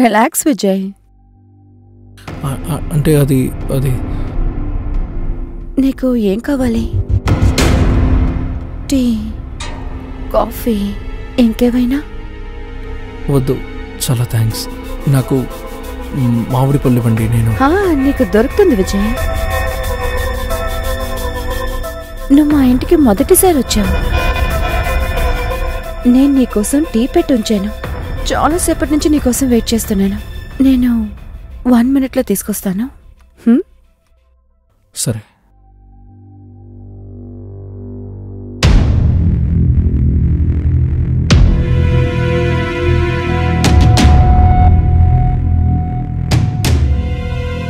Relax Vijay. అంటే అది నీకు ఏం కావాలి? టీ, కాఫీ, ఇంకేమైనా? వద్దు, చాలా థ్యాంక్స్. నాకు మామిడి పళ్ళు ఇవ్వండి. నీకు దొరుకుతుంది విజయ్. నువ్వు మా ఇంటికి మొదటిసారి వచ్చావు. నేను నీకోసం టీ పెట్టి ఉంచాను. చాలాసేపటి నుంచి నీకోసం వెయిట్ చేస్తున్నాను. నేను 1 minute తీసుకొస్తాను. సరే.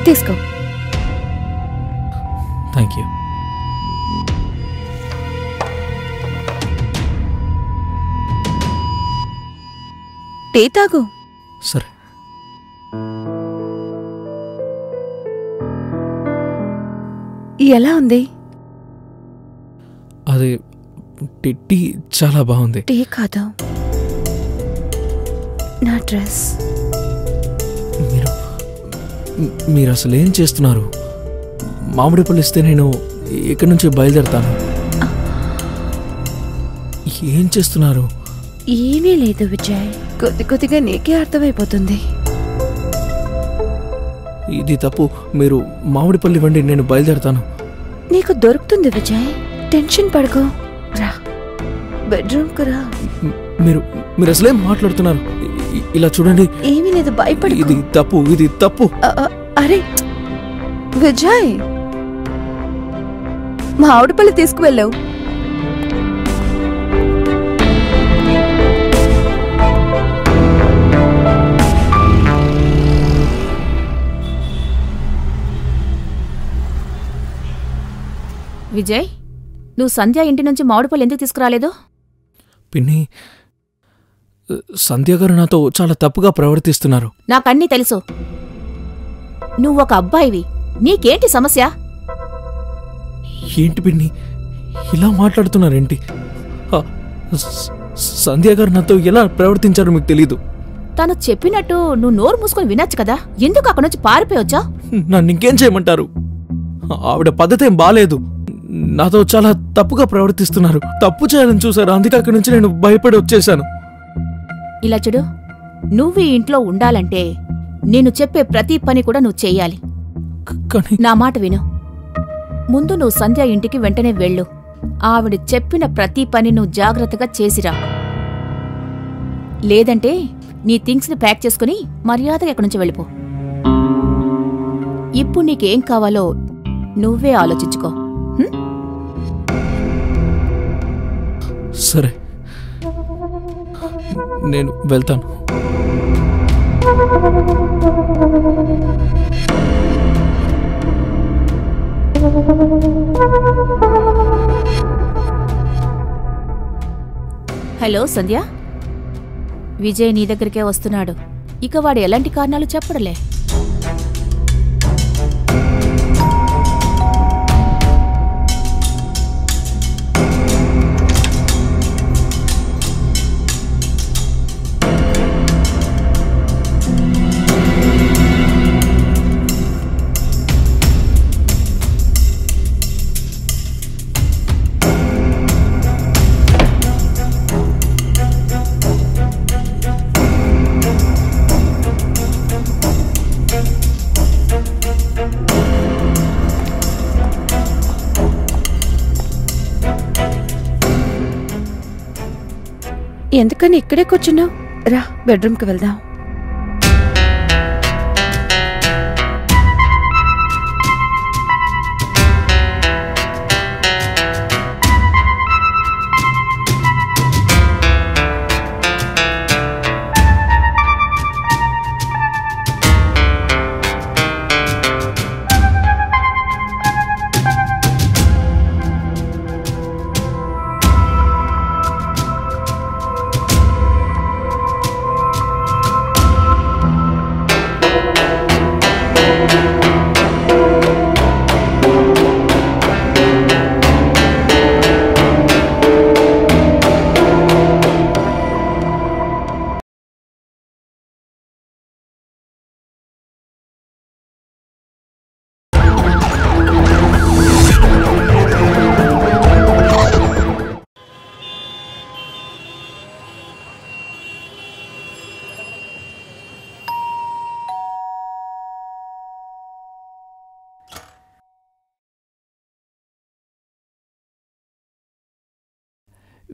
తీసుకో. Thank you. టీ తాగు. సరే. ఎలా ఉంది? అది టీ చాలా బాగుంది. టీ కాదు, నా డ్రెస్. మీరు అసలు ఏం చేస్తున్నారు? మామిడి పళ్ళు ఇస్తే నేను ఇక్కడి నుంచి బయలుదేరతాను. ఏం చేస్తున్నారు? ఏమీ లేదు విజయ్, కొద్దిగా నీకే అర్థమైపోతుంది. ఇది తప్పు. మీరు మామిడి పళ్ళు ఇవ్వండి, నేను బయలుదేరతాను. నీకు దొరుకుతుంది విజయ్, టెన్షన్ పడుకో. రా, బెడ్రూమ్కు రా. మీరు అసలేం మాట్లాడుతున్నారు? ఇలా చూడండి. ఏమీ లేదు, భయపడు. ఇది తప్పు. అరే విజయ్, మా ఆవిడపల్లి తీసుకువెళ్ళావు. విజయ్, నువ్వు సంధ్య ఇంటి నుంచి మామిడిపళ్ళు ఎందుకు తీసుకురాలేదు? పిన్ని, సంధ్య గారు నాతో చాలా తప్పుగా ప్రవర్తిస్తున్నారు. నాకన్నీ తెలుసు. నువ్వొక అబ్బాయివి, నీకేంటి సమస్య? ఏంటి పిన్ని ఇలా మాట్లాడుతున్నారేంటి? సంధ్య గారు నాతో ఎలా ప్రవర్తించారో మీకు తెలీదు. తను చెప్పినట్టు నువ్వు నోరు మూసుకొని వినొచ్చు కదా, ఎందుకు అక్కడి నుంచి పారిపోయొచ్చా? నన్ను ఇంకేం చేయమంటారు? ఆవిడ పద్ధతి ఏం బాలేదు. నాతో చాలా తప్పుగా ప్రవర్తిస్తున్నారు. తప్పు చేయాలని చూశారు, అందుకే అక్కడి నుంచి నేను భయపడి వచ్చేశాను. ఇలా చూడు, నువ్వు ఈ ఇంట్లో ఉండాలంటే నేను చెప్పే ప్రతి పని కూడా నువ్వు చెయ్యాలి. నా మాట విను. ముందు నువ్వు సంధ్య ఇంటికి వెంటనే వెళ్ళు. ఆవిడ చెప్పిన ప్రతి పని నువ్వు జాగ్రత్తగా చేసిరా. లేదంటే నీ థింగ్స్ని ప్యాక్ చేసుకుని మర్యాదగా ఎక్కడి నుంచి వెళ్ళిపో. ఇప్పుడు నీకేం కావాలో నువ్వే ఆలోచించుకో. సరే, నేను వెళ్తాను. హలో సంధ్య, విజయ్ నీ దగ్గరికే వస్తున్నాడు. ఇక వాడు ఎలాంటి కారణాలు చెప్పడలే. ఎందుకని ఇక్కడే కూర్చున్నావు? రా, బెడ్రూమ్కి వెళ్దాం.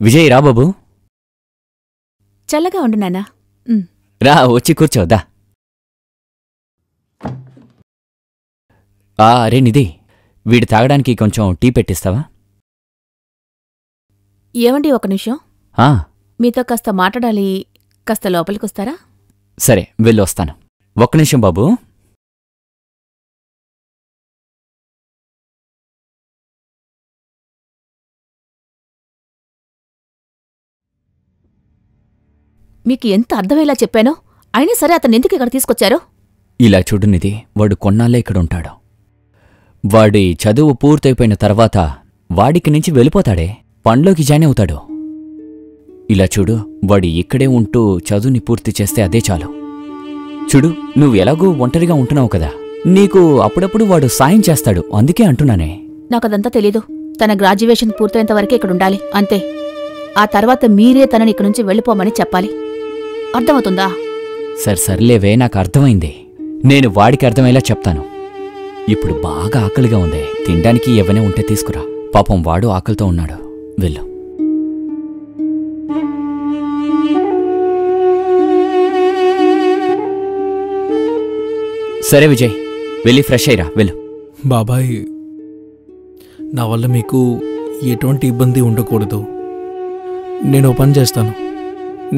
విజయ్ రా బాబు. చల్లగా ఉండు నాన్నా. రా వచ్చి కూర్చోద్దా. అరే నిధి, వీడి తాగడానికి కొంచెం టీ పెట్టిస్తావా? ఏమండి ఒక నిమిషం, మీతో కాస్త మాట్లాడాలి. కాస్త లోపలికొస్తారా? సరే వెళ్ళి వస్తాను. ఒక్క నిమిషం బాబు. మీకు ఎంత అర్థమయ్యేలా చెప్పానో, అయినా సరే అతను ఎందుకు ఇక్కడ తీసుకొచ్చారో? ఇలా చూడు నిధి, వాడు కొన్నాళ్ళే ఇక్కడుంటాడు. వాడి చదువు పూర్తయిపోయిన తర్వాత వాడికి నుంచి వెళ్ళిపోతాడే, పనిలోకి జాయిన్ అవుతాడు. ఇలా చూడు, వాడు ఇక్కడే ఉంటూ చదువుని పూర్తి చేస్తే అదే చాలు. చూడు, నువ్వు ఎలాగూ ఒంటరిగా ఉంటున్నావు కదా, నీకు అప్పుడప్పుడు వాడు సాయం చేస్తాడు. అందుకే అంటున్నానే. నాకదంతా తెలీదు. తన గ్రాడ్యుయేషన్ పూర్తయ్యేంత వరకే ఇక్కడుండాలి, అంతే. ఆ తర్వాత మీరే తనని ఇక్కడి నుంచి వెళ్ళిపోమని చెప్పాలి. అర్థమవుతుందా? సర్లేవే, నాకు అర్థమైంది. నేను వాడికి అర్థమయ్యేలా చెప్తాను. ఇప్పుడు బాగా ఆకలిగా ఉంది, తినడానికి ఏవైనా ఉంటే తీసుకురా. పాపం వాడు ఆకలితో ఉన్నాడు. వెళ్ళు. సరే విజయ్, వెళ్ళి ఫ్రెష్ అయ్యిరా, వెళ్ళు. బాబాయ్, నా వల్ల మీకు ఎటువంటి ఇబ్బంది ఉండకూడదు. నేను ఓ పని చేస్తాను,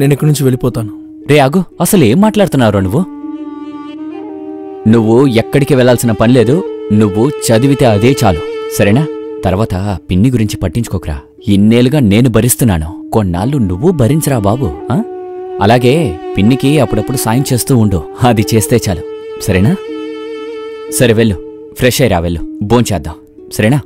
నేను ఇక్కడి నుంచి వెళ్ళిపోతాను. రే ఆగు, అసలు ఏం మాట్లాడుతున్నావు నువ్వు ఎక్కడికి వెళ్లాల్సిన పనిలేదు. నువ్వు చదివితే అదే చాలు, సరేనా? తర్వాత పిన్ని గురించి పట్టించుకోకరా. ఇన్నేళ్లుగా నేను భరిస్తున్నాను, కొన్నాళ్ళు నువ్వు భరించరా బాబు. అలాగే పిన్నికి అప్పుడప్పుడు సాయం చేస్తూ ఉండు, అది చేస్తే చాలు, సరేనా? సరే వెళ్ళు, ఫ్రెష్ అయ్యిరా, వెళ్ళు, భోంచేద్దాం, సరేనా?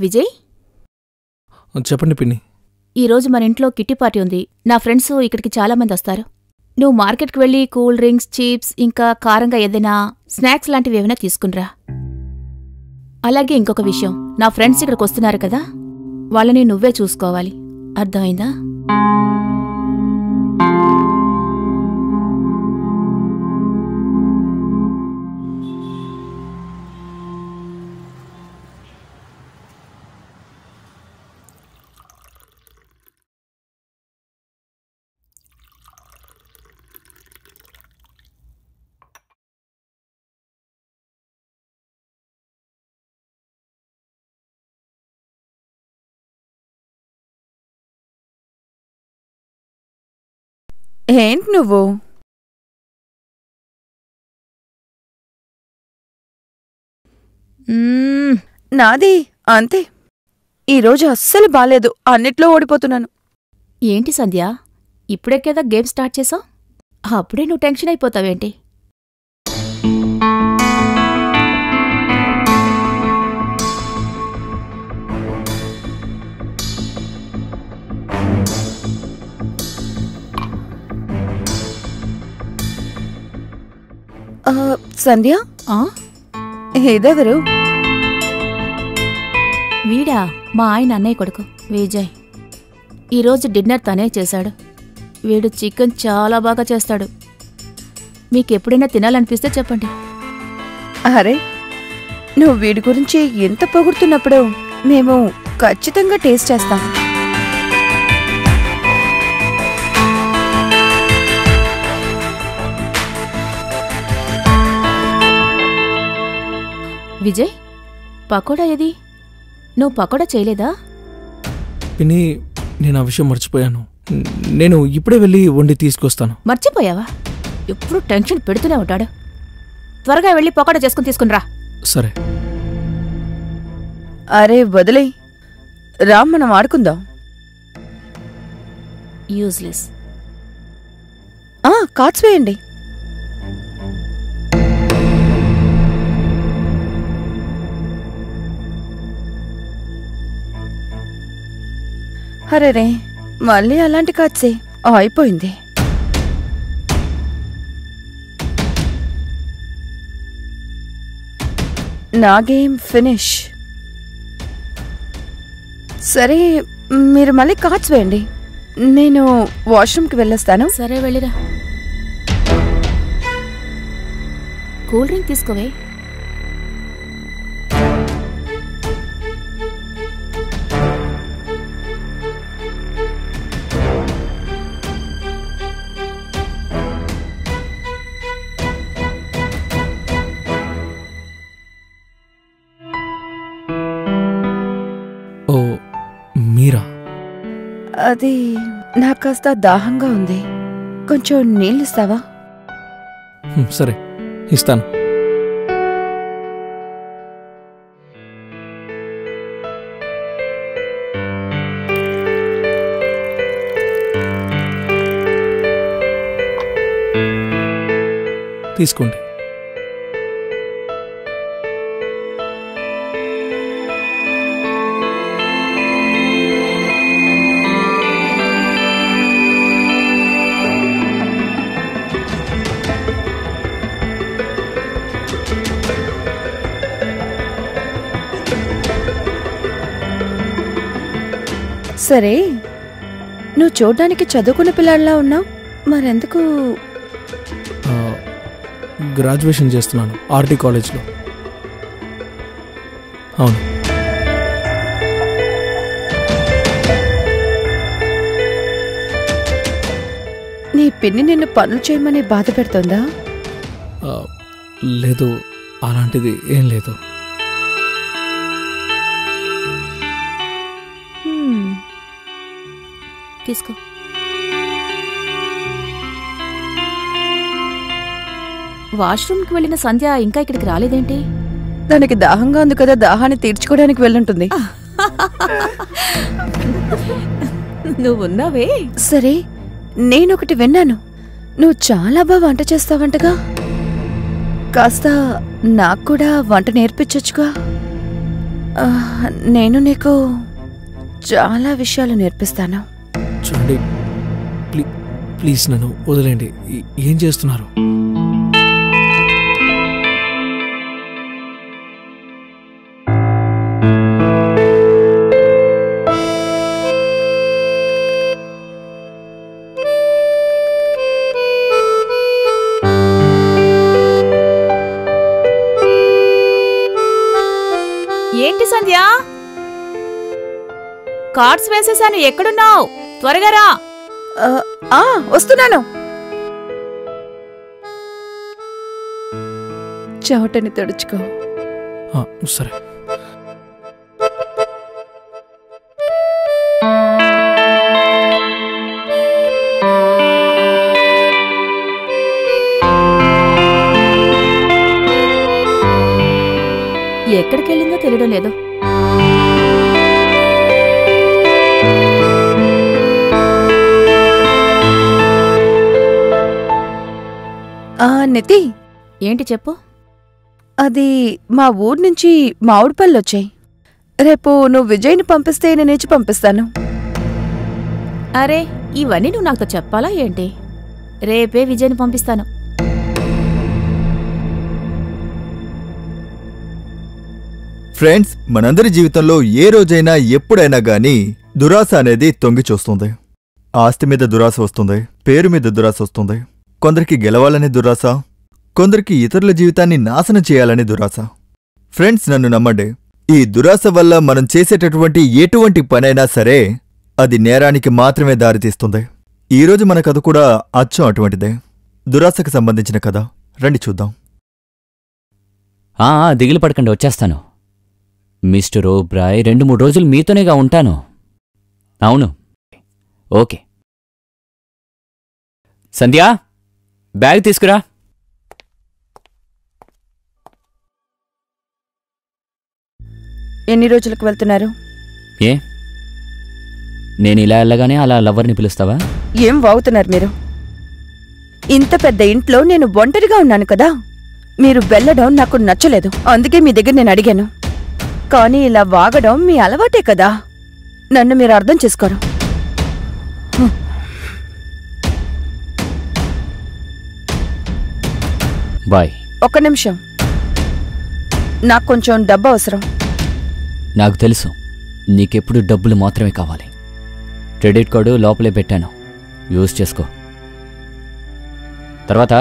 విజయ్, చెప్పండి పిన్ని. ఈరోజు మన ఇంట్లో కిట్టి పార్టీ ఉంది. నా ఫ్రెండ్స్ ఇక్కడికి చాలా మంది వస్తారు. నువ్వు మార్కెట్కి వెళ్ళి కూల్ డ్రింక్స్, చిప్స్, ఇంకా కారంగా ఏదైనా స్నాక్స్ లాంటివి ఏమైనా తీసుకునిరా. అలాగే ఇంకొక విషయం, నా ఫ్రెండ్స్ ఇక్కడికి వస్తున్నారు కదా, వాళ్ళని నువ్వే చూసుకోవాలి, అర్థమైందా? ఏంటి నువ్వు? నాది అంతే, ఈరోజు అస్సలు బాలేదు, అన్నిట్లో ఓడిపోతున్నాను. ఏంటి సంధ్య, ఇప్పుడే కదా గేమ్ స్టార్ట్ చేసావు, అప్పుడే నువ్వు టెన్షన్ అయిపోతావేంటి? సంధ్య, ఇదెవరు? వీడా మా ఆయన అన్నయ్య కొడుకు విజయ్. ఈరోజు డిన్నర్ తనే చేశాడు. వీడు చికెన్ చాలా బాగా చేస్తాడు. మీకెప్పుడైనా తినాలనిపిస్తే చెప్పండి. అరే, నువ్వు వీడి గురించి ఎంత పొగుడుతున్నప్పుడు మేము ఖచ్చితంగా టేస్ట్ చేస్తాం. విజయ్, పకోడా ఏది? నువ్వు పకోడా చేయలేదా? పిన్ని, నేను ఆ విషయం మర్చిపోయాను. నేను ఇప్పుడే వెళ్ళి వండి తీసుకొస్తాను. మర్చిపోయావా? ఎప్పుడు టెన్షన్ పెడుతూనే ఉంటాడు. త్వరగా వెళ్ళి పొకాడ చేసుకుని తీసుకునిరా. సరే. అరే వదిలే, రామ్ మనం ఆడుకుందాం. యూజ్లెస్. కార్డ్స్ వేయండి. అరే రే, మళ్ళీ అలాంటి కార్డ్సే. అయిపోయింది. నా గేమ్ ఫినిష్. సరే, మీరు మళ్ళీ కార్డ్స్ వేయండి. నేను వాష్రూమ్కి వెళ్ళొస్తాను. సరే వెళ్ళిరా. కూల్ డ్రింక్ తీసుకోవే. ఓ మీరా? అది నాకు కాస్త దాహంగా ఉంది. కొంచెం నీళ్ళు ఇస్తావా? సరే, ఇస్తాను. తీసుకోండి. సరే, నువ్వు చూడ్డానికి చదువుకున్న పిల్లాడిలా ఉన్నావు. మరెందుకు? గ్రాడ్యుయేషన్ చేస్తున్నాను ఆర్టీ కాలేజ్లో. అవును. నీ పిన్ని నిన్ను పనులు చేయమని బాధ పెడుతుందా? లేదు, అలాంటిది ఏం లేదు. తీసుకో. వాష్రూమ్కి వెళ్ళిన సంధ్య ఇంకా ఇక్కడికి రాలేదేంటి? దానికి దాహంగా ఉంది కదా, దాహాన్ని తీర్చుకోవడానికి వెళ్ళుంటుంది. నువ్వున్నావే. సరే, నేనొకటి విన్నాను. నువ్వు చాలా బాగా వంట చేస్తావంటగా. కాస్త నాకు కూడా వంట నేర్పించొచ్చుగా. నేను నీకు చాలా విషయాలు నేర్పిస్తాను. చూడండి, ప్లీజ్ నన్ను వదిలేండి. ఏం చేస్తున్నారు? ఏంటి సంధ్య? కార్డ్స్ వేసేసాను. ఎక్కడున్నావు? త్వరగా రా. వస్తున్నాను. చవటని తుడుచుకో. సరే. ఎక్కడికెళ్ళిందో తెలియడం లేదు. నితి, ఏంటి చెప్పు. అది మా ఊరు నుంచి మామిడి పళ్ళు వచ్చాయి. రేపు నువ్వు విజయ్ని పంపిస్తే నేనేచి పంపిస్తాను. అరే, ఇవన్నీ నువ్వు నాతో చెప్పాలా ఏంటి? రేపే విజయ్ని పంపిస్తాను. ఫ్రెండ్స్, మనందరి జీవితంలో ఏ రోజైనా ఎప్పుడైనా గానీ దురాశ అనేది తొంగి చూస్తుంది. ఆస్తి మీద దురాశ వస్తుంది, పేరు మీద దురాశ వస్తుంది. కొందరికి గెలవాలనే దురాశ, కొందరికి ఇతరుల జీవితాన్ని నాశనం చేయాలనే దురాశ. ఫ్రెండ్స్, నన్ను నమ్మండి, ఈ దురాశ వల్ల మనం చేసేటటువంటి ఎటువంటి పనైనా సరే అది నేరానికి మాత్రమే దారితీస్తుంది. ఈరోజు మన కథ కూడా అచ్చం అటువంటిదే, దురాశకు సంబంధించిన కథ. రండి చూద్దాం. దిగులు పడకండి, వచ్చేస్తాను. మిస్టర్ ఓబ్రాయ్, 2-3 రోజులు మీతోనేగా ఉంటాను. అవును. ఓకే. సంధ్యా, బ్యాగ్ తీసుకురా. ఎన్ని రోజులకు వెళ్తున్నారు? ఏ, నేను ఇలా వెళ్ళగానే అలా లవర్ని పిలుస్తావా? ఏం వాగుతున్నారు మీరు? ఇంత పెద్ద ఇంట్లో నేను ఒంటరిగా ఉన్నాను కదా. మీరు వెళ్ళడం నాకు నచ్చలేదు, అందుకే మీ దగ్గర నేను అడిగాను. కానీ ఇలా వాగడం మీ అలవాటే కదా. నన్ను మీరు అర్థం చేసుకోరు. బాయ్. ఒక్క నిమిషం, నాకు కొంచెం డబ్బు అవసరం. నాకు తెలుసు, నీకెప్పుడు డబ్బులు మాత్రమే కావాలి. క్రెడిట్ కార్డు లోపలే పెట్టాను, యూజ్ చేసుకో. తర్వాత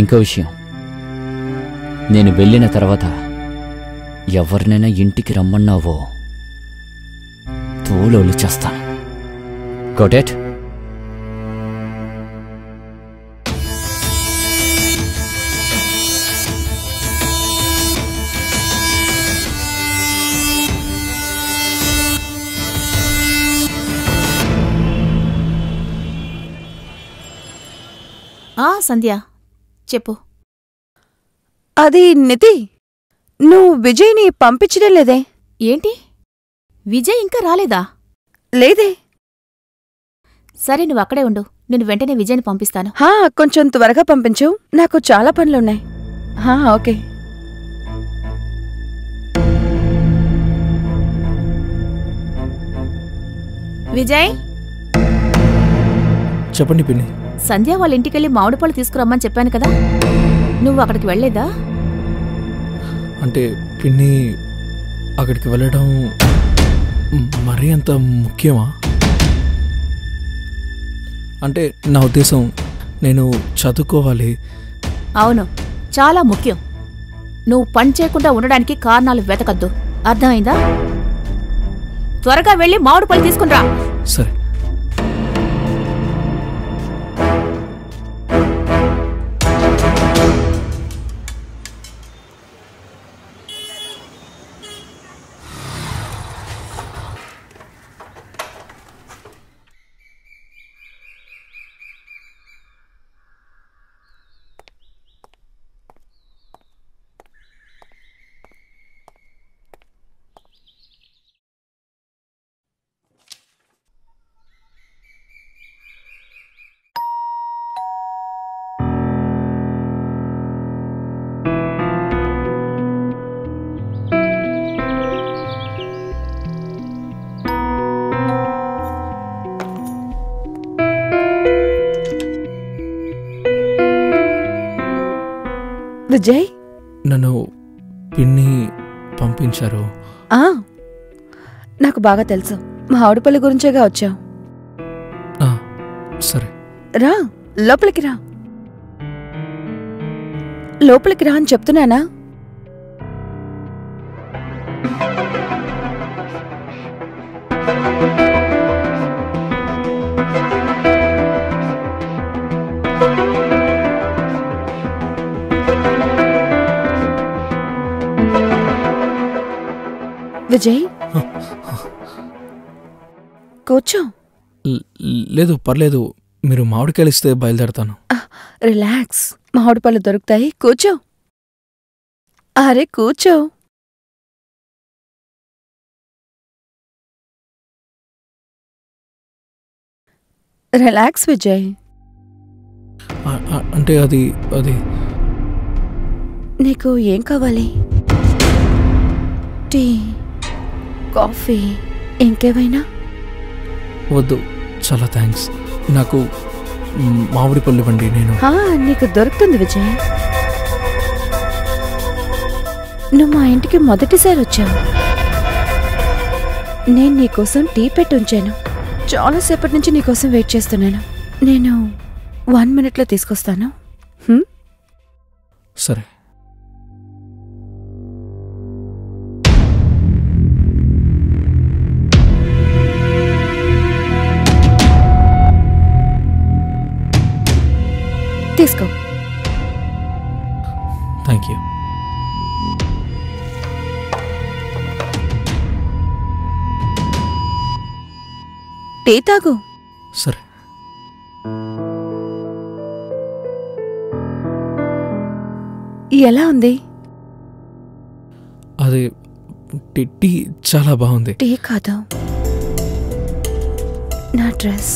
ఇంకో విషయం, నేను వెళ్ళిన తర్వాత ఎవరినైనా ఇంటికి రమ్మన్నావో తోలోళ్ళు చేస్తాను. Got it? సంధ్య చెప్పు. అది నిధి, నువ్వు విజయ్ని పంపించడం లేదే? ఏంటి, విజయ్ ఇంకా రాలేదా? లేదే. సరే, నువ్వు అక్కడే ఉండు, నేను వెంటనే విజయ్ని పంపిస్తాను. కొంచెం త్వరగా పంపించు, నాకు చాలా పనులున్నాయి. ఓకే. విజయ్, చెప్పండి పిన్ని. సంధ్య వాళ్ళ ఇంటికెళ్ళి మామిడి పళ్ళు తీసుకురమ్మని చెప్పాను కదా, నువ్వు అక్కడికి వెళ్ళలేదా? అంటే పిన్ని, అక్కడికి వెళ్ళడం మరీ అంత ముఖ్యమా? అంటే నా ఉద్దేశం, నేను చదువుకోవాలి. అవును, చాలా ముఖ్యం. నువ్వు పని చేయకుండా ఉండడానికి కారణాలు వెతకద్దు, అర్థమైందా? త్వరగా వెళ్ళి మామిడి పళ్ళు తీసుకునిరా. సరే. విజయ్, నన్ను పిన్ని పంపించారు. నాకు బాగా తెలుసు, మా ఆవిడపల్లి గురించేగా వచ్చావు. సరే రా, లోపలికి రా. లోపలికి రా అని చెప్తున్నానా? విజయ్, కూర్చో. లేదు, పర్లేదు. మీరు మామిడికాయలు ఇస్తే బయలుదేరతాను. రిలాక్స్, మామిడి పళ్ళు దొరుకుతాయి, కూర్చో. అరే కూర్చో. రిలాక్స్ విజయ్. అంటే అది నీకు ఏం కావాలి? టీ, కాఫీ, ఇంకేమైనా? వద్దు, చాలా థ్యాంక్స్. నాకు మామిడి పళ్ళు ఇవ్వండి. నీకు దొరుకుతుంది విజయ్. నువ్వు మా ఇంటికి మొదటిసారి వచ్చావు. నేను నీకోసం టీ పెట్టి ఉంచాను. చాలాసేపటి నుంచి నీకోసం వెయిట్ చేస్తున్నాను. నేను 1 minute తీసుకొస్తాను. సరే. తీసుకో. Thank you. టీ తాగు. సరే. ఎలా ఉంది? అది టీ చాలా బాగుంది. టీ కాదు, నా డ్రెస్.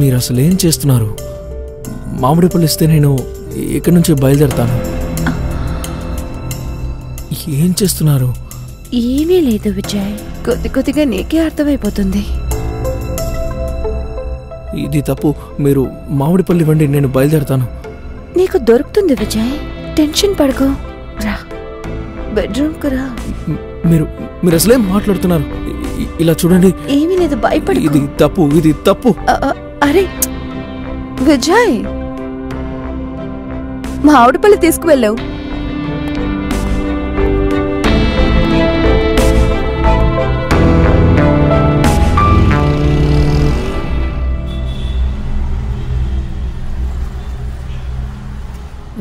మీరు అసలు ఏం చేస్తున్నారు? మామిడి పళ్ళు ఇస్తే నేను ఇక్కడి నుంచి బయలుదేరతాను. ఏం చేస్తున్నారు? ఏమీ లేదు విజయ్, కొద్ది కొద్దిగా నీకే అర్థమైపోతుంది. ఇది తప్పు. మీరు మామిడి పళ్ళు ఇవ్వండి, నేను బయలుదేరతాను. నీకు దొరుకుతుంది విజయ్, టెన్షన్ పడుకో. రా, బెడ్రూమ్కు రా. మీరు అసలేం మాట్లాడుతున్నారు? ఇలా చూడండి. ఏమీ లేదు, భయపడు. ఇది తప్పు, ఇది తప్పు. అరే విజయ్, మా ఆవిడ పళ్ళు తీసుకువెళ్ళావు.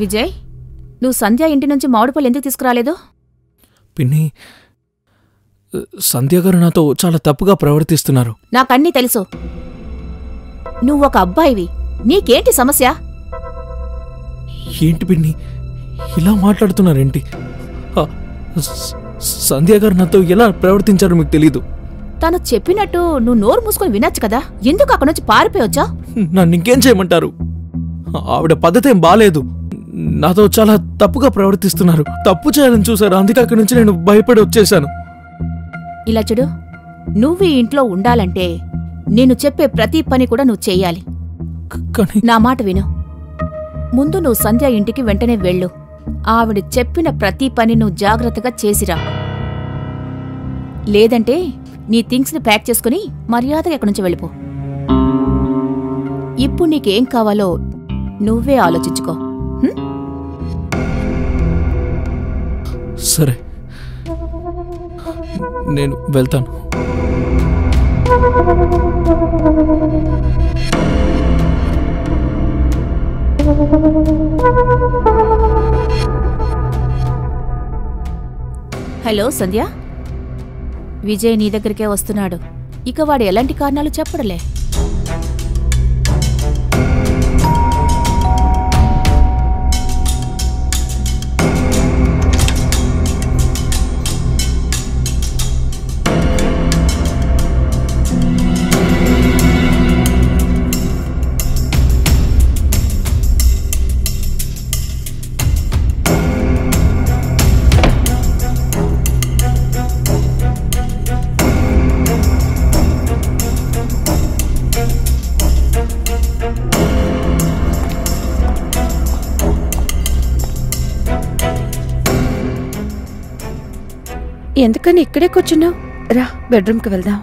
విజయ్, నువ్వు సంధ్య ఇంటి నుంచి మామిడిపళ్ళు ఎందుకు తీసుకురాలేదు? పిన్ని, సంధ్య గారు నాతో చాలా తప్పుగా ప్రవర్తిస్తున్నారు. నాకన్నీ తెలుసు. నువ్వొక అబ్బాయివి, నీకేంటి సమస్య? ఏంటి పిన్ని ఇలా మాట్లాడుతున్నారేంటి? సంధ్య గారు నాతో ఎలా ప్రవర్తించారో మీకు తెలీదు. తను చెప్పినట్టు నువ్వు నోరు మూసుకొని వినొచ్చు కదా, ఎందుకు అక్కడి నుంచి పారిపోయొచ్చా? నన్ను ఇంకేం చేయమంటారు? ఆవిడ పద్ధతి ఏం బాలేదు. నాతో చాలా తప్పుగా ప్రవర్తిస్తున్నారు. తప్పు చేయాలని చూసారు, అందుకే అక్కడి నుంచి నేను భయపడి వచ్చేశాను. ఇలా చూడు, నువ్వు ఈ ఇంట్లో ఉండాలంటే నేను చెప్పే ప్రతి పని కూడా నువ్వు చెయ్యాలి. కానీ నా మాట విను. ముందు నువ్వు సంధ్య ఇంటికి వెంటనే వెళ్ళు. ఆవిడ చెప్పిన ప్రతి పని నువ్వు జాగ్రత్తగా చేసిరా. లేదంటే నీ థింగ్స్ని ప్యాక్ చేసుకుని మర్యాదగా ఎక్కడి నుంచి వెళ్ళిపో. ఇప్పుడు నీకేం కావాలో నువ్వే ఆలోచించుకో. సరే, నేను వెళ్తాను. హలో సంధ్య, విజయ్ నీ దగ్గరికే వస్తున్నాడు. ఇక వాడు ఎలాంటి కారణాలు చెప్పడలే. ఎందుకని ఇక్కడే కూర్చున్నావు? రా, బెడ్రూమ్కి వెళ్దాం.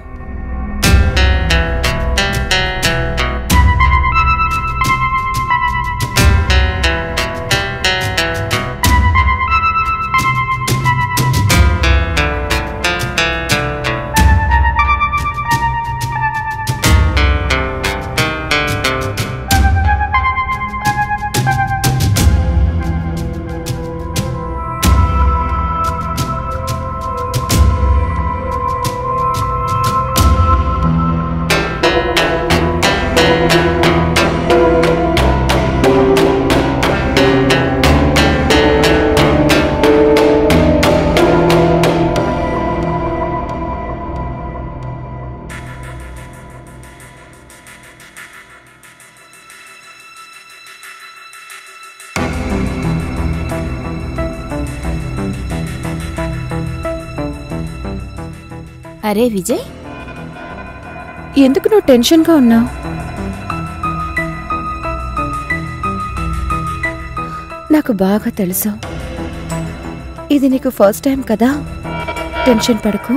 అరే విజయ్, ఎందుకు నువ్వు టెన్షన్గా ఉన్నావు? నాకు బాగా తెలుసు, ఇది నీకు ఫస్ట్ టైం కదా. టెన్షన్ పడకు.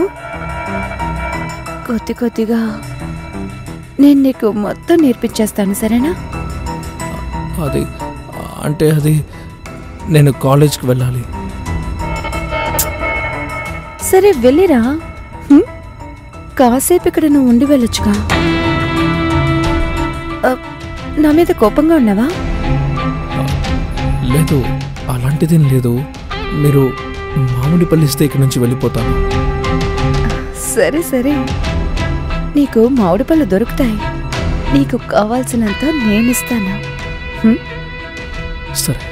కొద్ది కొద్దిగా నేను నీకు మొత్తం నేర్పించేస్తాను, సరేనా? అది నేను కాలేజ్కి వెళ్ళాలి. సరే వెళ్ళిరా. కాసేపు ఇక్కడ నువ్వు ఉండి వెళ్ళొచ్చుగా. నా మీద కోపంగా ఉన్నావా? లేదు, అలాంటిదేం లేదు. మీరు మామిడి పళ్ళు ఇస్తే ఇక్కడి నుంచి వెళ్ళిపోతాను. సరే సరే, నీకు మామిడి పళ్ళు దొరుకుతాయి. నీకు కావాల్సినంత నేనిస్తాను. సరే.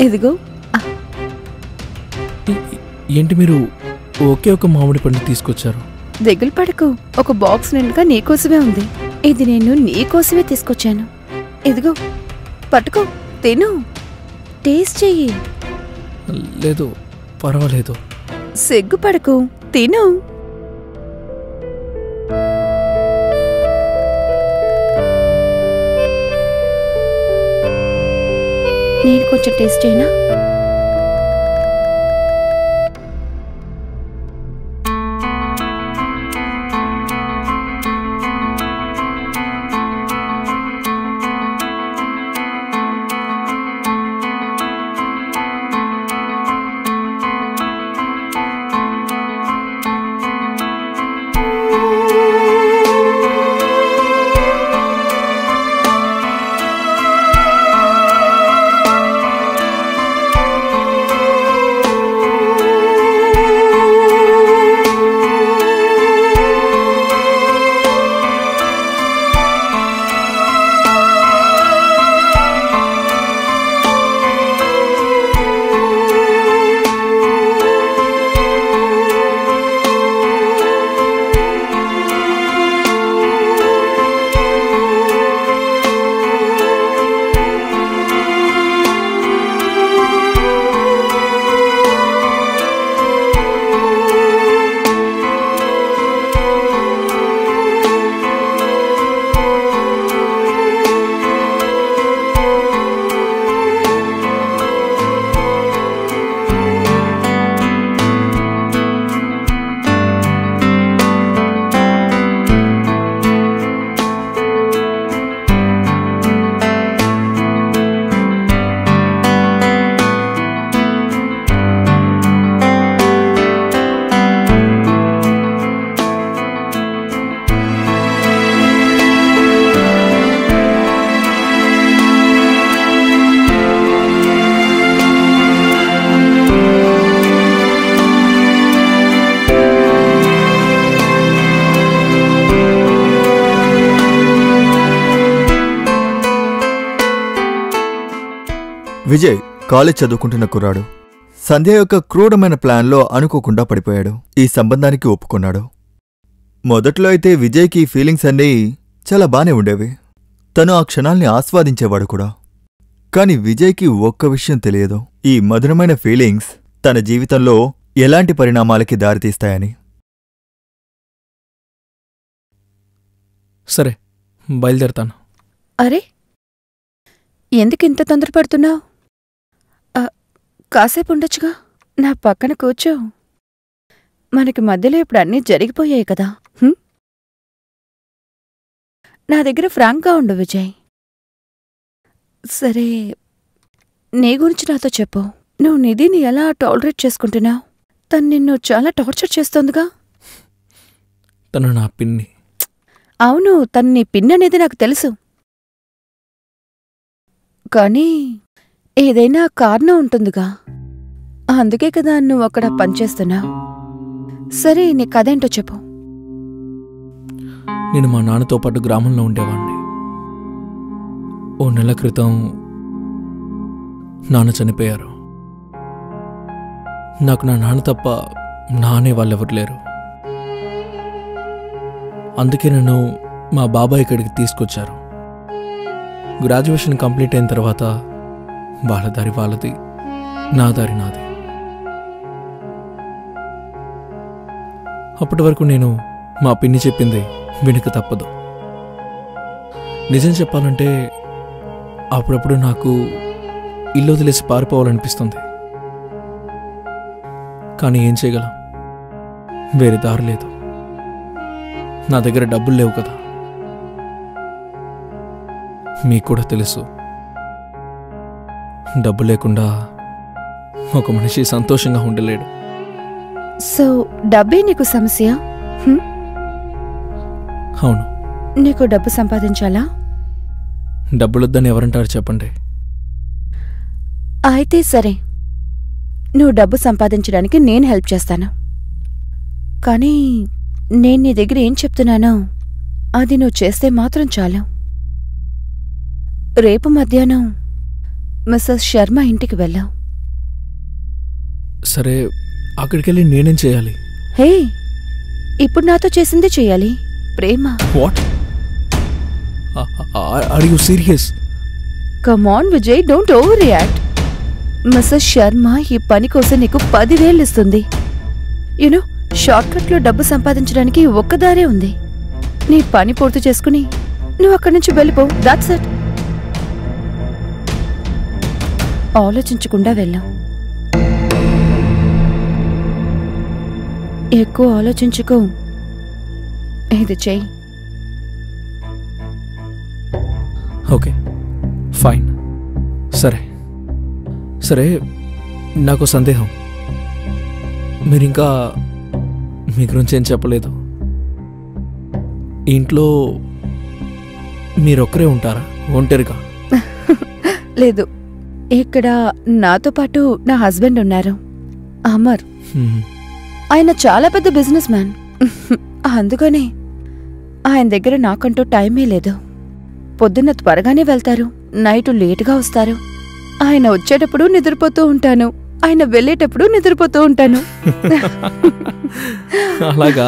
ఇదిగో. ఏంటి మీరు ఒకే ఒక మామిడి పండు తీసుకొచ్చారు? దిగులు పడకు, ఒక బాక్స్ నిండుగా నీకోసమే ఉంది. ఇది నేను నీకోసమే తీసుకొచ్చాను. ఇదిగో పట్టుకో, తిను, టేస్ట్ చెయ్యి. లేదు పర్వాలేదు. సిగ్గుపడకు, తిను. నేను కొంచెం టేస్ట్ చేయనా? విజయ్ కాలేజ్ చదువుకుంటున్న కుర్రాడు. సంధ్య యొక్క క్రూరమైన ప్లాన్లో అనుకోకుండా పడిపోయాడు. ఈ సంబంధానికి ఒప్పుకున్నాడు. మొదట్లో అయితే విజయ్కి ఈ ఫీలింగ్స్ అన్నీ చాలా బానే ఉండేవి. తను ఆ క్షణాల్ని ఆస్వాదించేవాడు కూడా. కాని విజయ్కి ఒక్క విషయం తెలియదు, ఈ మధురమైన ఫీలింగ్స్ తన జీవితంలో ఎలాంటి పరిణామాలకి దారితీస్తాయని. సరే, బయలుదేరతాను. అరే, ఎందుకింత తొందరపడుతున్నావు? కాసేపు ఉండొచ్చుగా, నా పక్కన కూర్చో. మనకి మధ్యలో ఇప్పుడు అన్నీ జరిగిపోయాయి కదా. నా దగ్గర ఫ్రాంక్గా ఉండు విజయ్. సరే, నీ గురించి నాతో చెప్పు. నువ్వు నిధిని ఎలా టాలరేట్ చేసుకుంటున్నావు? తను నిన్ను చాలా టార్చర్ చేస్తోందిగా. తను నా పిన్ని. అవును, తను నీ పిన్ అనేది నాకు తెలుసు. కానీ ఏదైనా కారణం ఉంటుందిగా, అందుకే కదా నువ్వు అక్కడ పనిచేస్తున్నావు. సరే, నీ కథేంటో చెప్పు. నేను మా నాన్నతో పాటు గ్రామంలో ఉండేవాణ్ణి. ఓ నెల క్రితం నాన్న చనిపోయారు. నాకు నా నాన్న తప్ప నానే వాళ్ళెవరు లేరు. అందుకే నన్ను మా బాబాయ్ ఇక్కడికి తీసుకొచ్చారు. గ్రాడ్యుయేషన్ కంప్లీట్ అయిన తర్వాత వాళ్ళ దారి వాళ్ళది, నా దారి నాది. అప్పటి వరకు నేను మా పిన్ని చెప్పింది వినక తప్పదు. నిజం చెప్పాలంటే అప్పుడప్పుడు నాకు ఇల్లు వదిలేసి పారిపోవాలనిపిస్తుంది. కానీ ఏం చేయగలం, వేరే దారి లేదు. నా దగ్గర డబ్బులు లేవు కదా. మీకు కూడా తెలుసు, డబ్బు లేకుండా ఒక మనిషి సంతోషంగా ఉండలేడు. సో డబ్బే నీకు సమస్య? అవును. నీకు డబ్బు సంపాదించాలా? డబ్బులొద్దని ఎవరంటారు చెప్పండి? అయితే సరే, నువ్వు డబ్బు సంపాదించడానికి నేను హెల్ప్ చేస్తాను. కానీ నేను నీ దగ్గర ఏం చెప్తున్నానో అది నువ్వు చేస్తే మాత్రం చాలు. రేపు మధ్యాహ్నం మిస్సెస్ శర్మ ఇంటికి వెళ్ళావు. సరే, అక్కడికెళ్ళి నేనేం చేయాలి? హే, ఇప్పుడు నాతో చేసింది చెయ్యాలి. ప్రేమ. What? Are you serious? Come on Vijay, don't overreact. Mrs Sharma ఈ పని కోసం నీకు 10,000 ఇస్తుంది. యూనో, షార్ట్కట్లో డబ్బు సంపాదించడానికి ఒక్కదారే ఉంది. నీ పని పూర్తి చేసుకుని నువ్వు అక్కడి నుంచి వెళ్ళిపో. That's it. ఆలోచించకుండా వెళ్ళావు. ఎక్కువ ఆలోచించుకో. ఇది చెయ్యి. Okay, fine. సరే సరే, నాకు సందేహం. మీరింకా మీ గురించి ఏం చెప్పలేదు. ఇంట్లో మీరొక్కరే ఉంటారా, ఒంటరిగా? లేదు, ఇక్కడ నాతో పాటు నా హస్బెండ్ ఉన్నారు, అమర్. ఆయన చాలా పెద్ద బిజినెస్ మ్యాన్. అందుకనే ఆయన దగ్గర నాకంటూ టైమే లేదు. పొద్దున్న త్వరగానే వెళ్తారు, నైటు లేటుగా వస్తారు. ఆయన వచ్చేటప్పుడు నిద్రపోతూ ఉంటాను, ఆయన వెళ్ళేటప్పుడు నిద్రపోతూ ఉంటాను. అలాగా?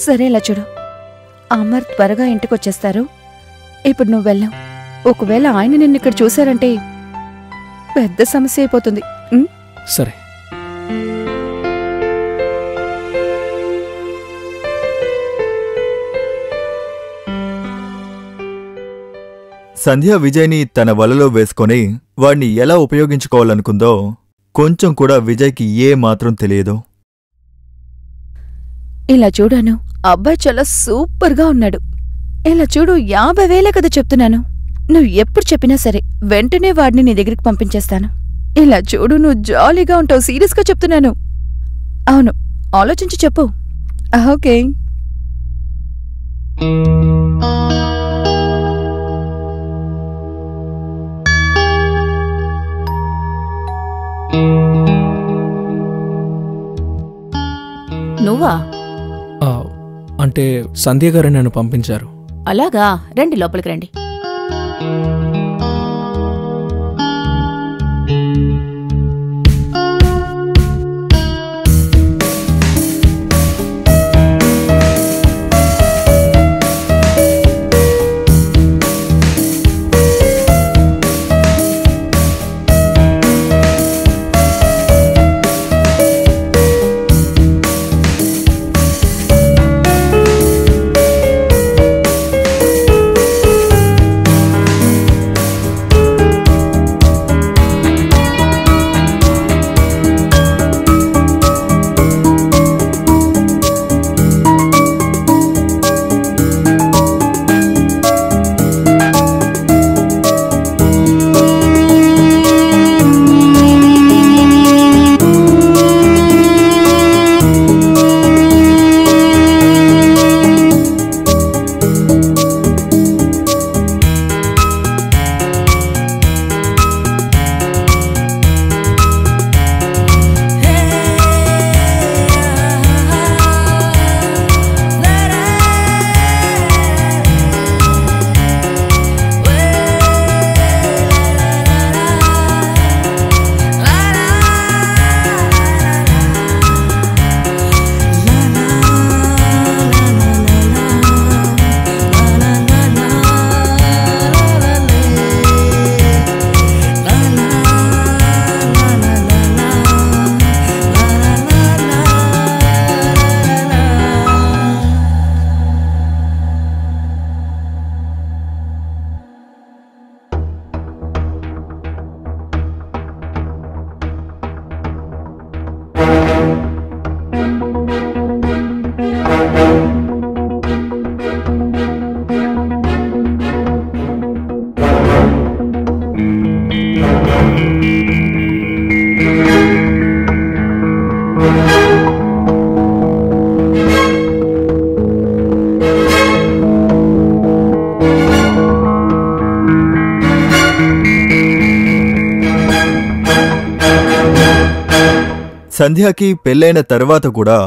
సరే, ఇలా చూడు, అమర్ త్వరగా ఇంటికొచ్చేస్తారు. ఇప్పుడు నువ్వు వెళ్ళావు. ఒకవేళ ఆయన నిన్ను ఇక్కడ చూశారంటే పెద్ద సమస్య అయిపోతుంది. సరే. సంధ్య విజయ్ని తన వలలో వేసుకొని వాణ్ణి ఎలా ఉపయోగించుకోవాలనుకుందో కొంచెం కూడా విజయ్కి ఏ మాత్రం తెలియదు. ఇలా చూడాను, అబ్బాయి చాలా సూపర్గా ఉన్నాడు. ఇలా చూడు, 50,000 కదా చెప్తున్నాను. నువ్వు ఎప్పుడు చెప్పినా సరే వెంటనే వాడిని నీ దగ్గరికి పంపించేస్తాను. ఇలా చూడు, నువ్వు జాలీగా ఉంటావు. సీరియస్గా చెప్తున్నాను. అవును, ఆలోచించి చెప్పు. ఓకే. నువ్వా? అంటే సంధ్య గారు నన్ను పంపించారు. అలాగా, రండి, లోపలికి రండి. సంధ్యాకి పెళ్ళైన తర్వాత కూడా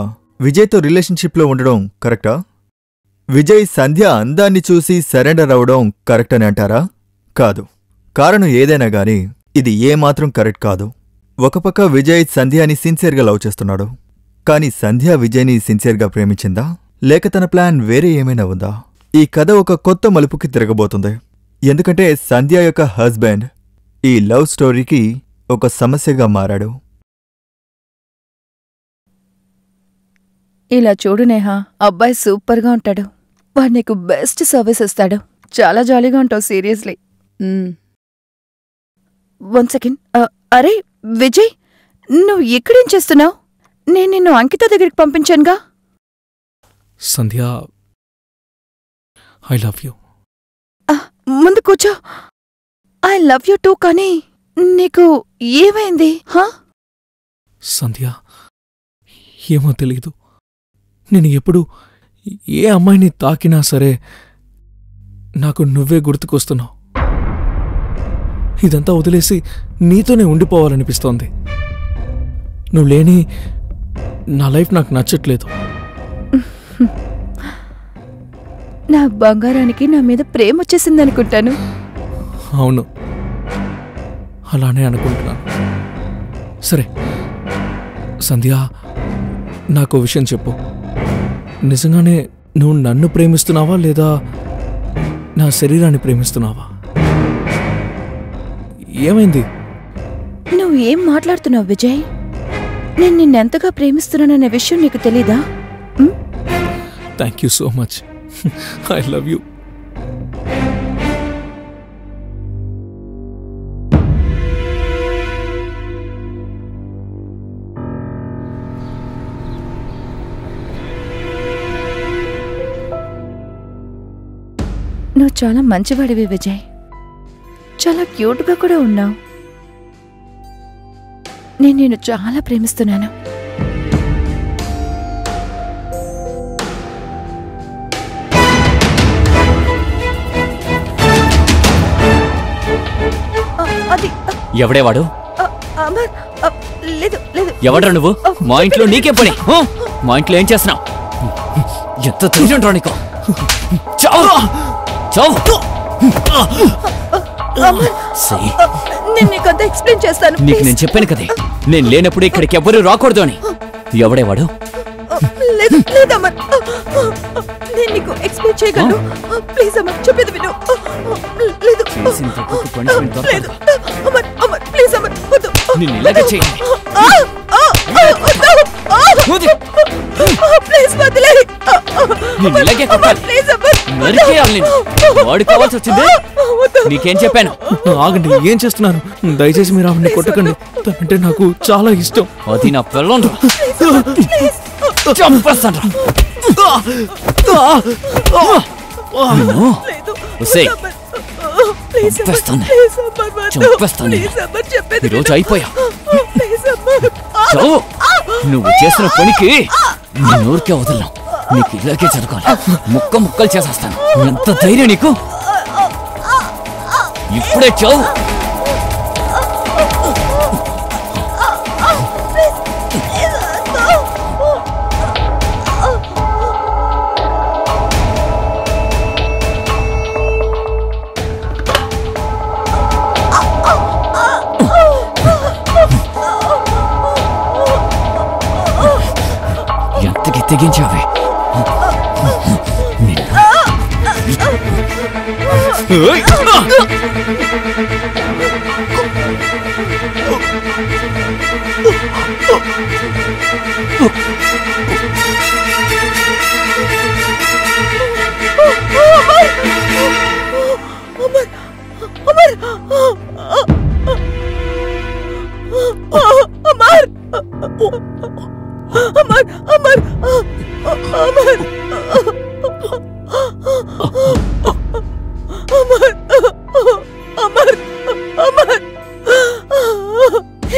విజయ్తో రిలేషన్షిప్లో ఉండడం కరెక్టా? విజయ్ సంధ్య అందాన్ని చూసి సరెండర్ అవడం కరెక్ట్ అని అంటారా? కాదు. కారణం ఏదైనా గాని ఇది ఏమాత్రం కరెక్ట్ కాదు. ఒక పక్క విజయ్ సంధ్యాని సిన్సియర్గా లవ్ చేస్తున్నాడు. కాని సంధ్య విజయ్ని సిన్సియర్గా ప్రేమించిందా, లేక తన ప్లాన్ వేరే ఏమైనా ఉందా? ఈ కథ ఒక కొత్త మలుపుకి తిరగబోతుంది. ఎందుకంటే సంధ్య యొక్క హస్బెండ్ ఈ లవ్ స్టోరీకి ఒక సమస్యగా మారాడు. ఇలా చూడు నేహా, అబ్బాయి సూపర్గా ఉంటాడు. వాడు నీకు బెస్ట్ సర్వీస్ ఇస్తాడు. చాలా జాలీగా ఉంటావు సీరియస్లీ. One second. అరే విజయ్, నువ్వు ఇక్కడేం చేస్తున్నావు? నేను నిన్ను అంకిత దగ్గరికి పంపించానుగా. సంధ్య, ఐ లవ్ యూ. ముందు కూర్చో. I love you two. కానీ నీకు ఏమైంది? సంధ్య, ఏమో తెలీదు. నేను ఎప్పుడు ఏ అమ్మాయిని తాకినా సరే నాకు నువ్వే గుర్తుకొస్తున్నావు. ఇదంతా వదిలేసి నీతోనే ఉండిపోవాలనిపిస్తోంది. నువ్వు లేని నా లైఫ్ నాకు నచ్చట్లేదు. నా బంగారానికి నా మీద ప్రేమ వచ్చేసిందనుకుంటాను. అవును, అలానే అనుకుంటున్నాను. సరే సంధ్య, నాకు విషయం చెప్పు. నిజంగానే నువ్వు నన్ను ప్రేమిస్తున్నావా లేదా నా శరీరాన్ని ప్రేమిస్తున్నావా? ఏమైంది? నువ్వు ఏం మాట్లాడుతున్నావు విజయ్? నేను నిన్నెంతగా ప్రేమిస్తున్నాననే విషయం నీకు తెలీదా? Thank you so much. I love you. నువ్వు చాలా మంచివాడివి విజయ్. చాలా క్యూట్గా కూడా ఉన్నావు. నేను నిన్ను చాలా ప్రేమిస్తున్నాను. ఎవడేవాడు? లేదు లేదు. ఎవడ్రా నువ్వు? మా ఇంట్లో నీకే పని. మా ఇంట్లో ఏం చేస్తున్నావు? ఎంత తెలియదు నీకు. నీకు నేను చెప్పాను కదే, నేను లేనప్పుడు ఇక్కడికి ఎవ్వరూ రాకూడదు అని. ఎవడేవాడు? నిన్ను ఇలాగే చేయండి. నిన్ను ఇలాగే కొట్టాలి, నరికేయాలి. వాడు కావాల్సి వచ్చింది. నీకేం చెప్పాను? ఆగండి, ఏం చేస్తున్నారు? దయచేసి మీరు ఆవిడ్ని కొట్టకండి. తనంటే నాకు చాలా ఇష్టం. అది నా పిల్లం. చంపేస్తాను. చంపేస్తాను. ఈరోజు అయిపోయా. నువ్వు చేసిన పనికి నేను ఊరికే వదలను. నీకు ఇలాగే జరగాలి. ముక్క ముక్కలు చేసేస్తాను. ఎంత ధైర్యం నీకు? ఇప్పుడే చావు. ఎంతకి తెగించావే?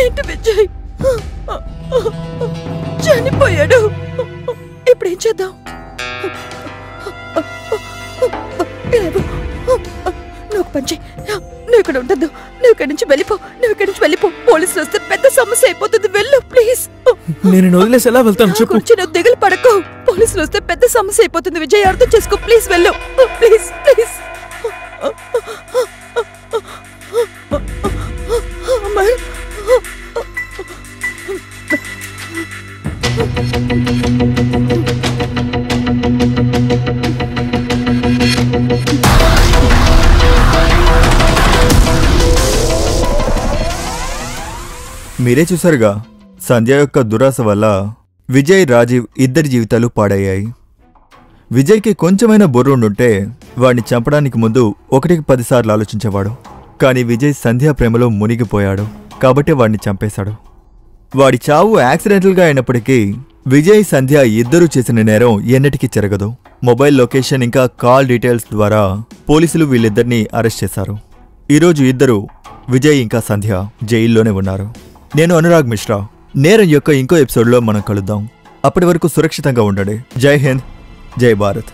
ఏంటి విజయ్, చనిపోయాడు. ఇప్పుడేం చేద్దాం? నువ్వు పంచి, నువ్వు ఇక్కడ ఉండద్దు. నువ్వు ఇక్కడి నుంచి వెళ్ళిపో. పోలీసులు వస్తే పెద్ద సమస్య అయిపోతుంది. వెళ్ళు ప్లీజ్. నేను వదిలేసి ఎలా వెళ్తాను చెప్పు. కొంచెం నువ్వు దిగులు పడకు. పోలీసులు వస్తే పెద్ద సమస్య అయిపోతుంది విజయ్. అర్థం చేసుకో. ప్లీజ్ వెళ్ళు. Please please. అమర్, మీరే చూశారుగా, సంధ్య యొక్క దురాశ వల్ల విజయ్, రాజీవ్ ఇద్దరి జీవితాలు పాడయ్యాయి. విజయ్కి కొంచెమైనా బుర్రుండుంటే వాడిని చంపడానికి ముందు 1కి 10 సార్లు ఆలోచించేవాడు. కానీ విజయ్ సంధ్య ప్రేమలో మునిగిపోయాడు కాబట్టి వాడిని చంపేశాడు. వాడి చావు యాక్సిడెంటల్గా అయినప్పటికీ విజయ్, సంధ్య ఇద్దరూ చేసిన నేరం ఎన్నటికీ చెరగదు. మొబైల్ లొకేషన్ ఇంకా కాల్ డీటెయిల్స్ ద్వారా పోలీసులు వీళ్ళిద్దరినీ అరెస్ట్ చేశారు. ఈరోజు ఇద్దరు, విజయ్ ఇంకా సంధ్య, జైల్లోనే ఉన్నారు. నేను అనురాగ్ మిశ్రా. నేరం యొక్క ఇంకో ఎపిసోడ్లో మనం కలుద్దాం. అప్పటి వరకు సురక్షితంగా ఉండండి. జై హింద్, జై భారత్.